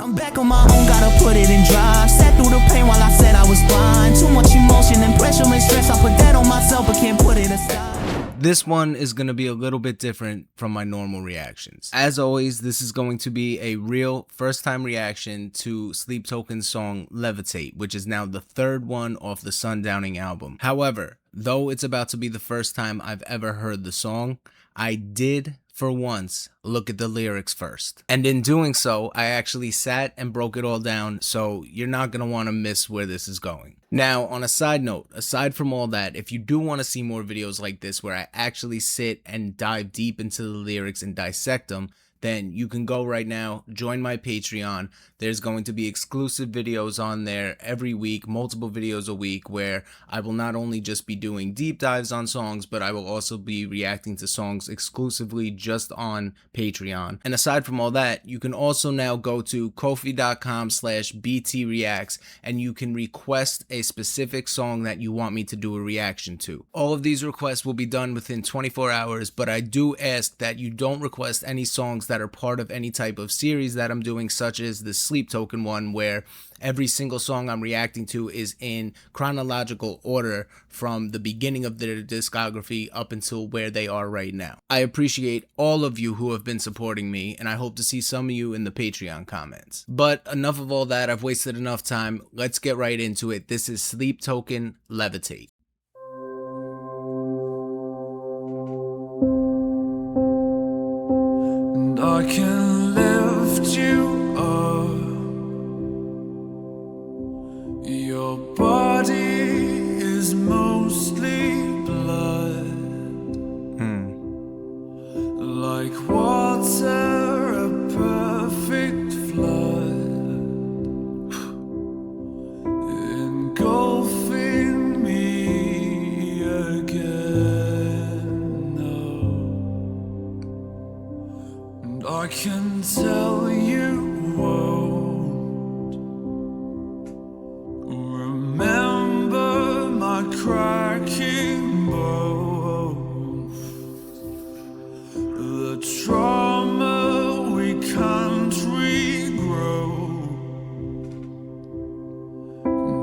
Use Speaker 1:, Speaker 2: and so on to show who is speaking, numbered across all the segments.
Speaker 1: I'm back on my own, gotta put it in drive. Sat through the pain while I said I was blind. Too much emotion and pressure makes stress. I put that on myself but can't put it aside.
Speaker 2: This one is going to be a little bit different from my normal reactions. As always, this is going to be a real first-time reaction to Sleep Token's song Levitate, which is now the third one off the Sundowning album. However, though it's about to be the first time I've ever heard the song, I did, for once, look at the lyrics first. And in doing so, I actually sat and broke it all down, so you're not going to want to miss where this is going. Now, on a side note, aside from all that, if you do want to see more videos like this where I actually sit and dive deep into the lyrics and dissect them, then you can go right now, join my Patreon. There's going to be exclusive videos on there every week, multiple videos a week, where I will not only just be doing deep dives on songs, but I will also be reacting to songs exclusively just on Patreon. And aside from all that, you can also now go to ko-fi.com/btreacts and you can request a specific song that you want me to do a reaction to. All of these requests will be done within 24 hours, but I do ask that you don't request any songs that are part of any type of series that I'm doing, such as the Sleep Token one, where every single song I'm reacting to is in chronological order from the beginning of their discography up until where they are right now. I appreciate all of you who have been supporting me, and I hope to see some of you in the Patreon comments. But enough of all that, I've wasted enough time. Let's get right into it. This is Sleep Token, Levitate.
Speaker 3: I can lift you up. Your body is mostly blood, like water, a perfect flood, engulfing me again. I can tell you won't remember my cracking bones, the trauma we can't regrow,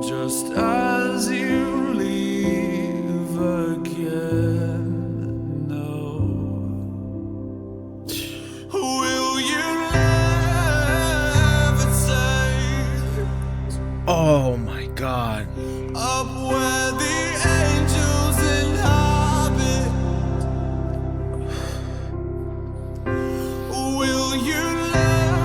Speaker 3: just as you leave again.
Speaker 2: Oh my God.
Speaker 3: Up where the angels inhabit, will you levitate,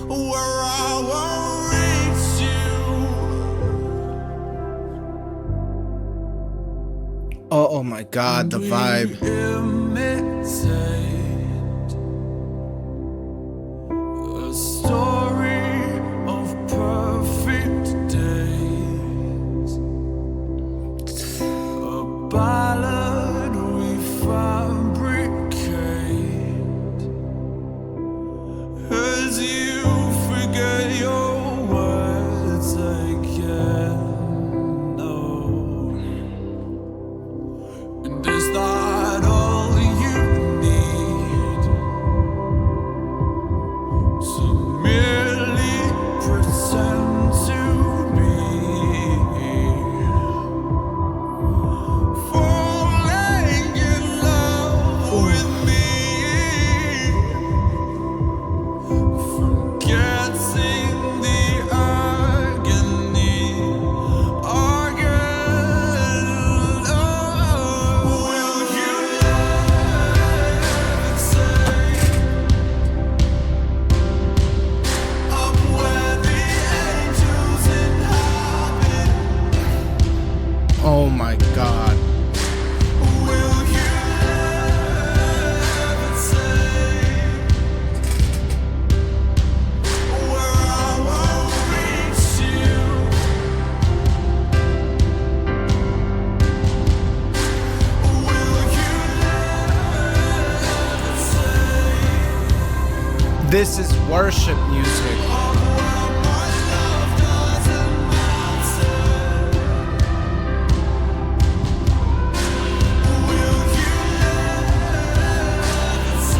Speaker 3: where I won't reach you?
Speaker 2: Oh my God, the vibe.
Speaker 3: A story of perfect days, a ballad we fabricate as you forget your words again. No. And is that all you need? To merely pretend to be falling in love with me, forgetting the agony again. Will you levitate up where the angels inhabit?
Speaker 2: Oh my God.
Speaker 3: Will you levitate where I won't reach you? Will you levitate
Speaker 2: This is worship music.
Speaker 3: where my love doesn't matter? Will you levitate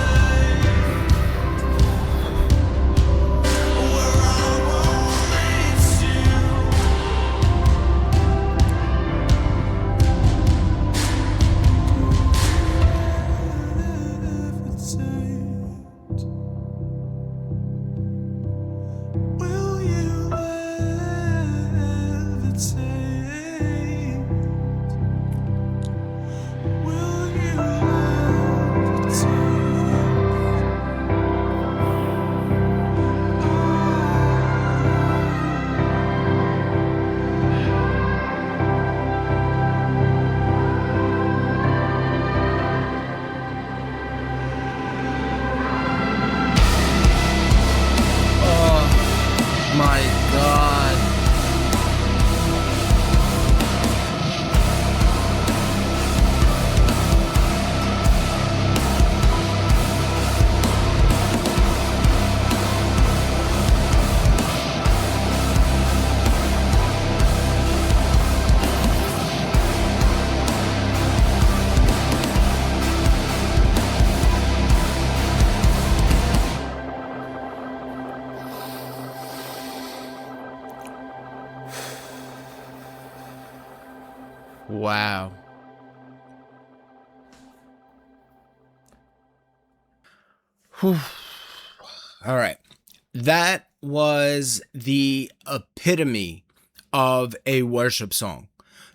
Speaker 2: Wow. Whew. All right. That was the epitome of a worship song.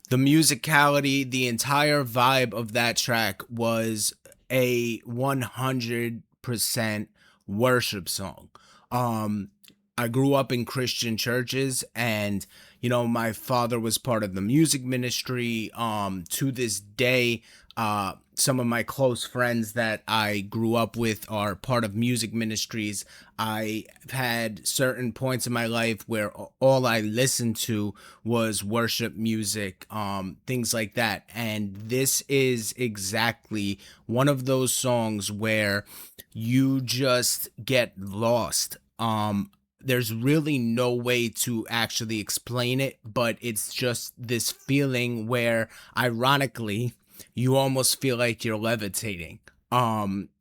Speaker 2: The musicality, the entire vibe of that track was a 100% worship song. Um I grew up in Christian churches, and my father was part of the music ministry. To this day, some of my close friends that I grew up with are part of music ministries. I've had certain points in my life where all I listened to was worship music, things like that. And this is exactly one of those songs where you just get lost. There's really no way to actually explain it, but it's just this feeling where, ironically, you almost feel like you're levitating.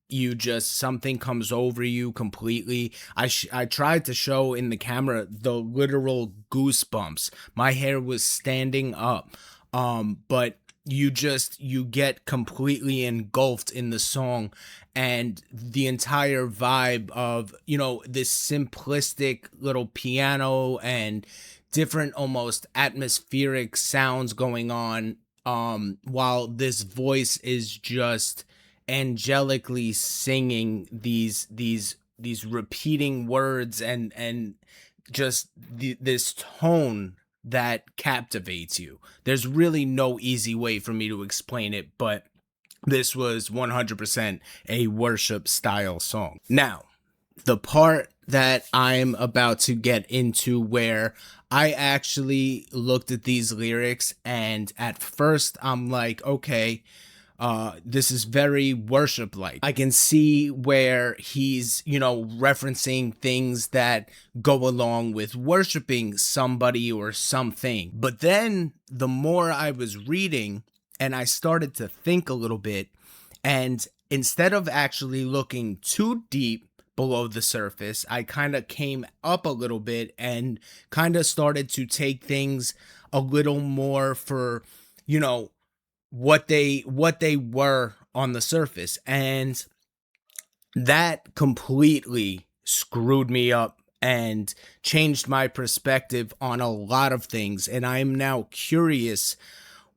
Speaker 2: You just, something comes over you completely. I tried to show in the camera the literal goosebumps. My hair was standing up. But you get completely engulfed in the song, and the entire vibe of this simplistic little piano and different almost atmospheric sounds going on, while this voice is just angelically singing these repeating words, and just this tone that captivates you. There's really no easy way for me to explain it, but this was 100% a worship style song. Now, the part that I'm about to get into, where I actually looked at these lyrics, and at first I'm like, okay, this is very worship like. I can see where he's, referencing things that go along with worshiping somebody or something. But then the more I was reading and I started to think a little bit, and instead of actually looking too deep below the surface, I kind of came up a little bit and kind of started to take things a little more for, what they were on the surface, and that completely screwed me up and changed my perspective on a lot of things. And I'm now curious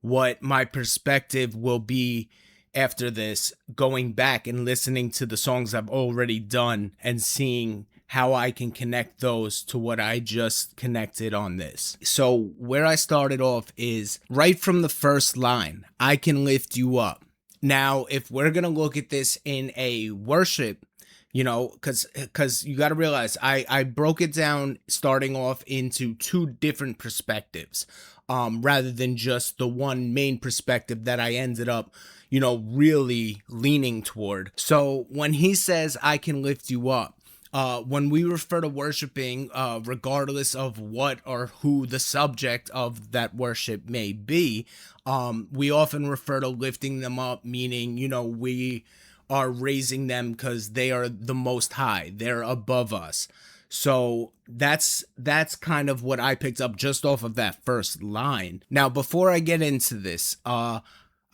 Speaker 2: what my perspective will be after this, going back and listening to the songs I've already done and seeing how I can connect those to what I just connected on this. So where I started off is right from the first line, I can lift you up. Now, if we're going to look at this in a worship, because you got to realize I broke it down starting off into two different perspectives, rather than just the one main perspective that I ended up, really leaning toward. So when he says, I can lift you up, when we refer to worshiping, regardless of what or who the subject of that worship may be, we often refer to lifting them up, meaning, we are raising them because they are the most high, they're above us. So that's kind of what I picked up just off of that first line. Now, before I get into this,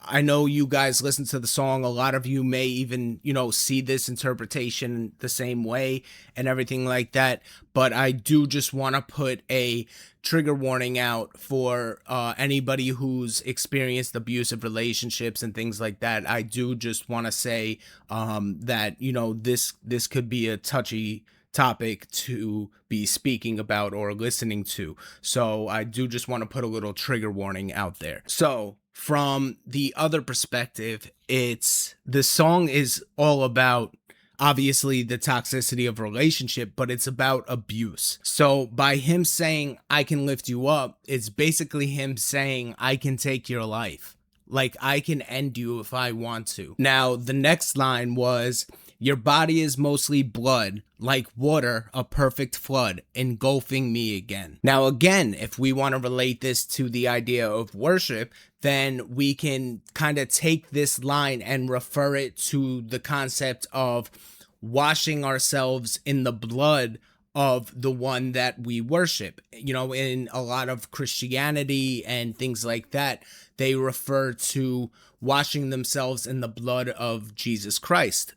Speaker 2: I know you guys listen to the song. A lot of you may even, see this interpretation the same way and everything like that. But I do just want to put a trigger warning out for anybody who's experienced abusive relationships and things like that. I do just want to say that, this could be a touchy topic to be speaking about or listening to. So I do just want to put a little trigger warning out there. So from the other perspective, the song is all about obviously the toxicity of relationship, but it's about abuse. So by him saying, I can lift you up, it's basically him saying, I can take your life. Like, I can end you if I want to. Now, the next line was, your body is mostly blood, like water, a perfect flood, engulfing me again. Now, again, if we want to relate this to the idea of worship, then we can kind of take this line and refer it to the concept of washing ourselves in the blood of the one that we worship. You know, in a lot of Christianity and things like that, they refer to washing themselves in the blood of Jesus Christ,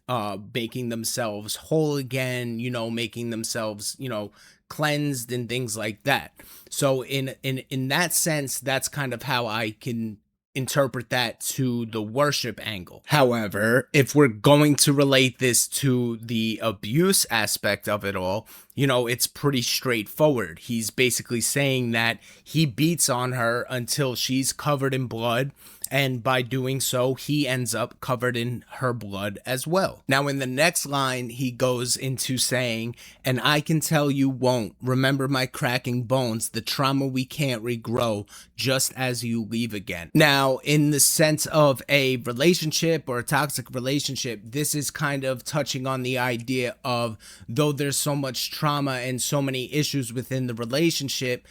Speaker 2: making themselves whole again, you know, making themselves, you know, cleansed and things like that. So in that sense, that's kind of how I can interpret that to the worship angle. However, if we're going to relate this to the abuse aspect of it all, you know, it's pretty straightforward. He's basically saying that he beats on her until she's covered in blood, and by doing so, he ends up covered in her blood as well. Now, in the next line, he goes into saying, and I can tell you won't remember my cracking bones, the trauma we can't regrow, just as you leave again. Now, in the sense of a relationship or a toxic relationship, this is kind of touching on the idea of, though there's so much trauma and so many issues within the relationship,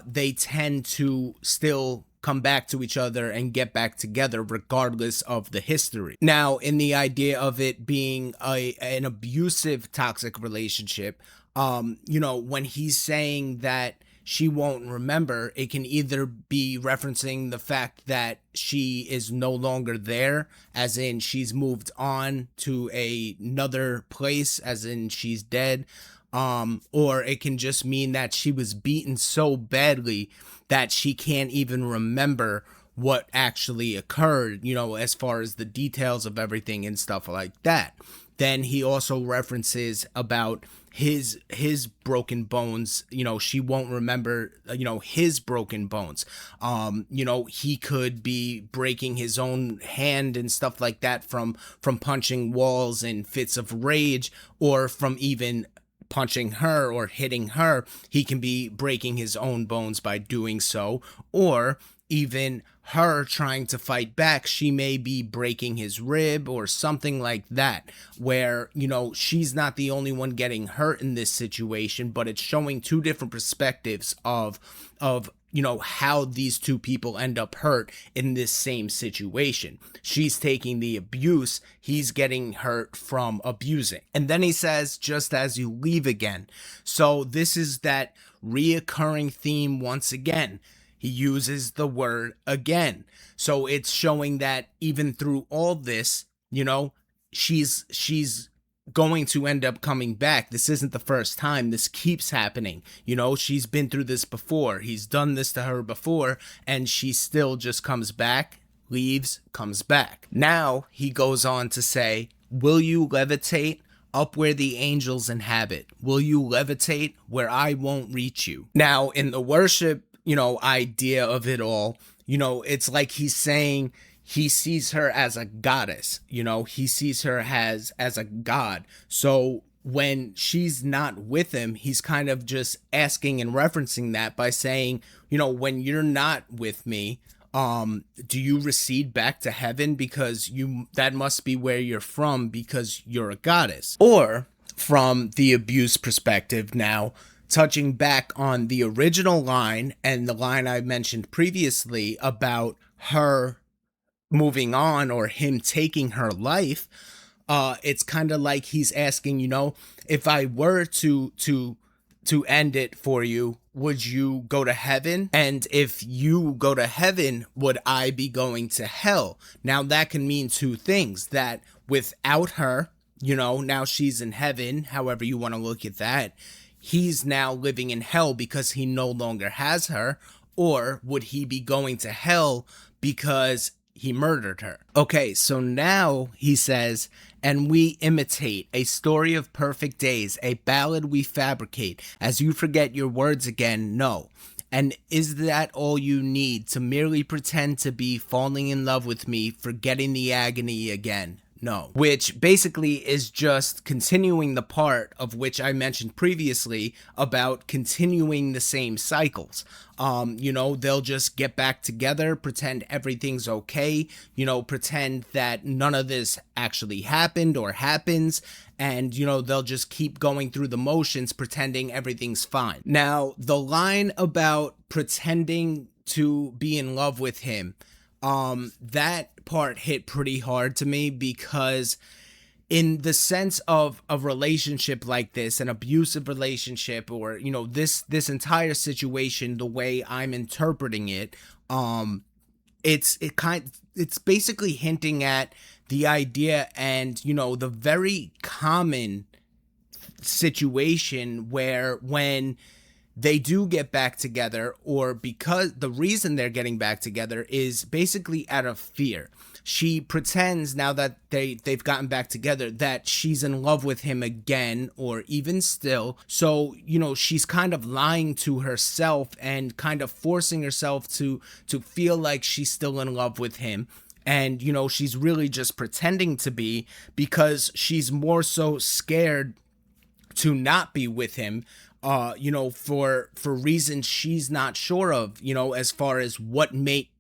Speaker 2: they tend to still come back to each other and get back together regardless of the history. Now, in the idea of it being an abusive toxic relationship, you know, when he's saying that she won't remember, it can either be referencing the fact that she is no longer there, as in she's moved on to another place, as in she's dead, or it can just mean that she was beaten so badly that she can't even remember what actually occurred, you know, as far as the details of everything and stuff like that. Then he also references about his broken bones, you know, she won't remember, you know, his broken bones. You know, he could be breaking his own hand and stuff like that from punching walls in fits of rage, or from even punching her or hitting her. He can be breaking his own bones by doing so, or even her trying to fight back, she may be breaking his rib or something like that, where, you know, she's not the only one getting hurt in this situation, but it's showing two different perspectives of you know, how these two people end up hurt in this same situation. She's taking the abuse, he's getting hurt from abusing. And then he says, just as you leave again. So this is that reoccurring theme once again. He uses the word again. So it's showing that even through all this, you know, she's going to end up coming back. This isn't the first time. This keeps happening. You know, she's been through this before. He's done this to her before, and she still just comes back, leaves, comes back. Now he goes on to say, will you levitate up where the angels inhabit? Will you levitate where I won't reach you? Now, in the worship, you know, idea of it all, you know, it's like he's saying he sees her as a goddess, you know, he sees her as a god. So when she's not with him, he's kind of just asking and referencing that by saying, you know, when you're not with me, do you recede back to heaven? Because that must be where you're from, because you're a goddess. Or from the abuse perspective now, touching back on the original line and the line I mentioned previously about her moving on or him taking her life, it's kind of like he's asking, you know, if I were to end it for you, would you go to heaven? And if you go to heaven, would I be going to hell? Now that can mean two things, that without her, you know, now she's in heaven, however you want to look at that, he's now living in hell because he no longer has her. Or would he be going to hell because he murdered her? Okay, so now he says, and we imitate a story of perfect days, a ballad we fabricate, as you forget your words again, no. And is that all you need, to merely pretend to be falling in love with me, forgetting the agony again? No. Which basically is just continuing the part of which I mentioned previously about continuing the same cycles. You know, they'll just get back together, pretend everything's okay, you know, pretend that none of this actually happened or happens, and, you know, they'll just keep going through the motions, pretending everything's fine. Now, the line about pretending to be in love with him, that part hit pretty hard to me, because in the sense of a relationship like this, an abusive relationship, or this entire situation, the way I'm interpreting it, it's basically hinting at the idea and the very common situation where when they do get back together, or because the reason they're getting back together is basically out of fear. She pretends, now that they've gotten back together, that she's in love with him again, or even still. So, she's kind of lying to herself and kind of forcing herself to feel like she's still in love with him. And, she's really just pretending to be, because she's more so scared to not be with him, for reasons she's not sure of, as far as what may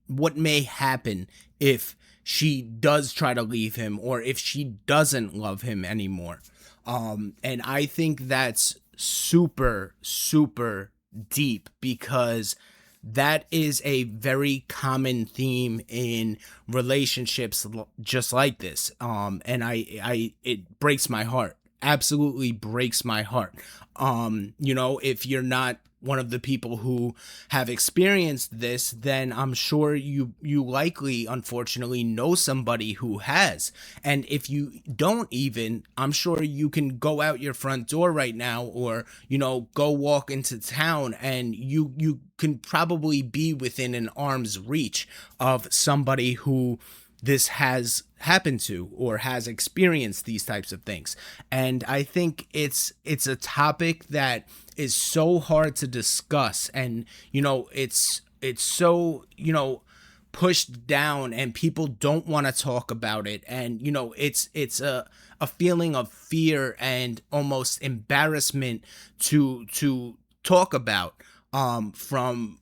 Speaker 2: happen if she does try to leave him, or if she doesn't love him anymore. And I think that's super, super deep, because that is a very common theme in relationships just like this. And it breaks my heart. Absolutely breaks my heart. If you're not one of the people who have experienced this, then I'm sure you likely, unfortunately, know somebody who has. And if you don't even, I'm sure you can go out your front door right now, or, go walk into town, and you can probably be within an arm's reach of somebody who this has happened to, or has experienced these types of things. And I think it's a topic that is so hard to discuss, and it's so pushed down, and people don't want to talk about it. And it's a feeling of fear and almost embarrassment to talk about, from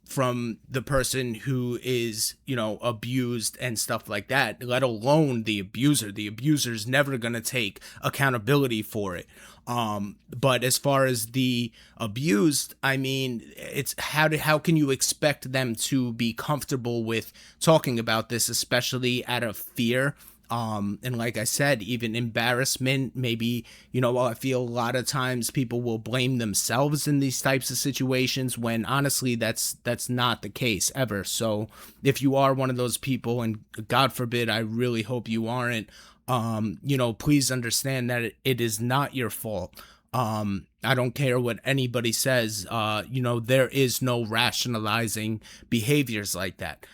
Speaker 2: the person who is, abused and stuff like that, let alone the abuser. The abuser's never going to take accountability for it. But as far as the abused, I mean, it's how can you expect them to be comfortable with talking about this, especially out of fear? And like I said, even embarrassment, maybe, I feel a lot of times people will blame themselves in these types of situations, when honestly, that's not the case ever. So if you are one of those people, and God forbid, I really hope you aren't, please understand that it is not your fault. I don't care what anybody says, there is no rationalizing behaviors like that.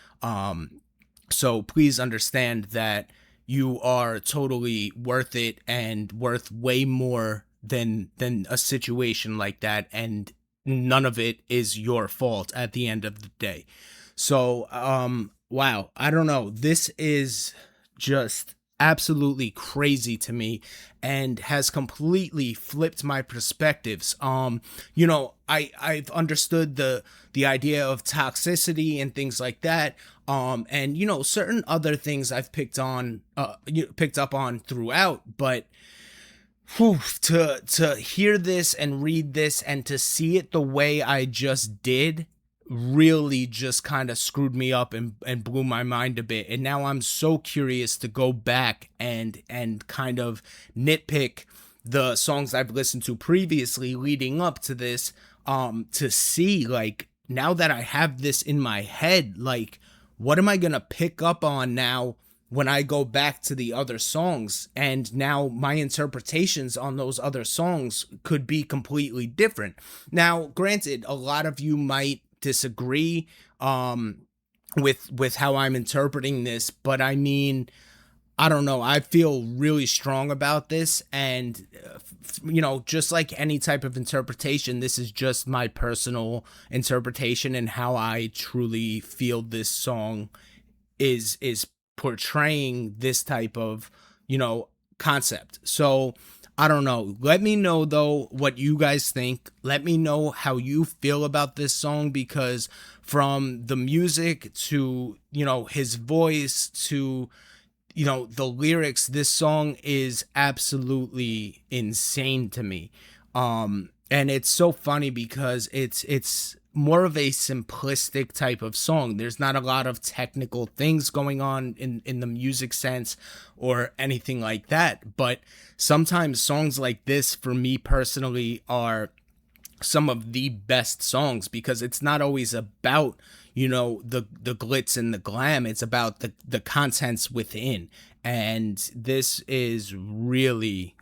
Speaker 2: So please understand that you are totally worth it, and worth way more than a situation like that, and none of it is your fault at the end of the day. So wow, I don't know, this is just absolutely crazy to me, and has completely flipped my perspectives. I've understood the idea of toxicity and things like that, and certain other things I've picked up on throughout, but to hear this and read this and to see it the way I just did really just kind of screwed me up and blew my mind a bit. And now I'm so curious to go back and kind of nitpick the songs I've listened to previously leading up to this, to see, like, now that I have this in my head, like, what am I gonna pick up on now when I go back to the other songs? And now my interpretations on those other songs could be completely different. Now, granted, a lot of you might disagree with how I'm interpreting this, but I mean, I don't know, I feel really strong about this, and just like any type of interpretation, this is just my personal interpretation and how I truly feel this song is portraying this type of concept. So I don't know. Let me know, though, what you guys think. Let me know how you feel about this song, because from the music to, his voice to, the lyrics, this song is absolutely insane to me. And it's so funny because it's more of a simplistic type of song. There's not a lot of technical things going on in the music sense or anything like that. But sometimes songs like this, for me personally, are some of the best songs, because it's not always about, you know, the glitz and the glam. It's about the contents within. And this is really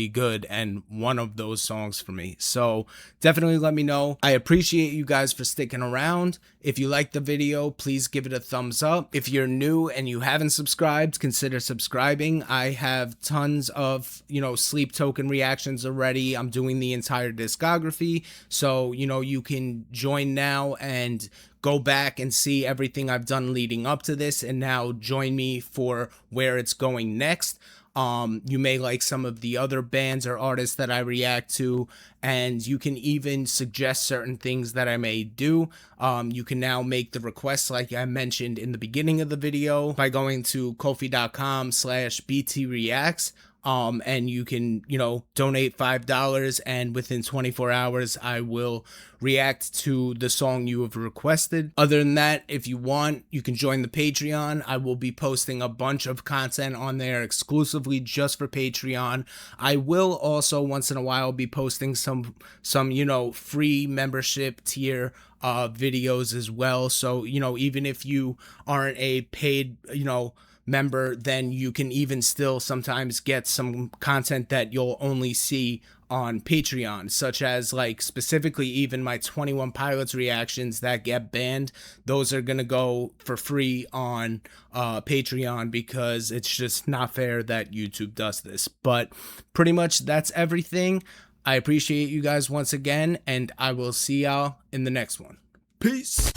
Speaker 2: good and one of those songs for me. So definitely let me know. I appreciate you guys for sticking around. If you like the video, please give it a thumbs up. If you're new and you haven't subscribed, consider subscribing. I have tons of, you know, Sleep Token reactions already. I'm doing the entire discography, so, you know, you can join now and go back and see everything I've done leading up to this, and now join me for where it's going next. You may like some of the other bands or artists that I react to, and you can even suggest certain things that I may do. You can now make the requests like I mentioned in the beginning of the video by going to ko-fi.com/btreacts. And you can, you know, donate $5, and within 24 hours, I will react to the song you have requested. Other than that, if you want, you can join the Patreon. I will be posting a bunch of content on there exclusively just for Patreon. I will also once in a while be posting some, you know, free membership tier videos as well. So, you know, even if you aren't a paid, you know, member, then you can even still sometimes get some content that you'll only see on Patreon, such as like specifically even my 21 Pilots reactions that get banned. Those are gonna go for free on Patreon, because it's just not fair that YouTube does this. But pretty much that's everything. I appreciate you guys once again, and I will see y'all in the next one. Peace.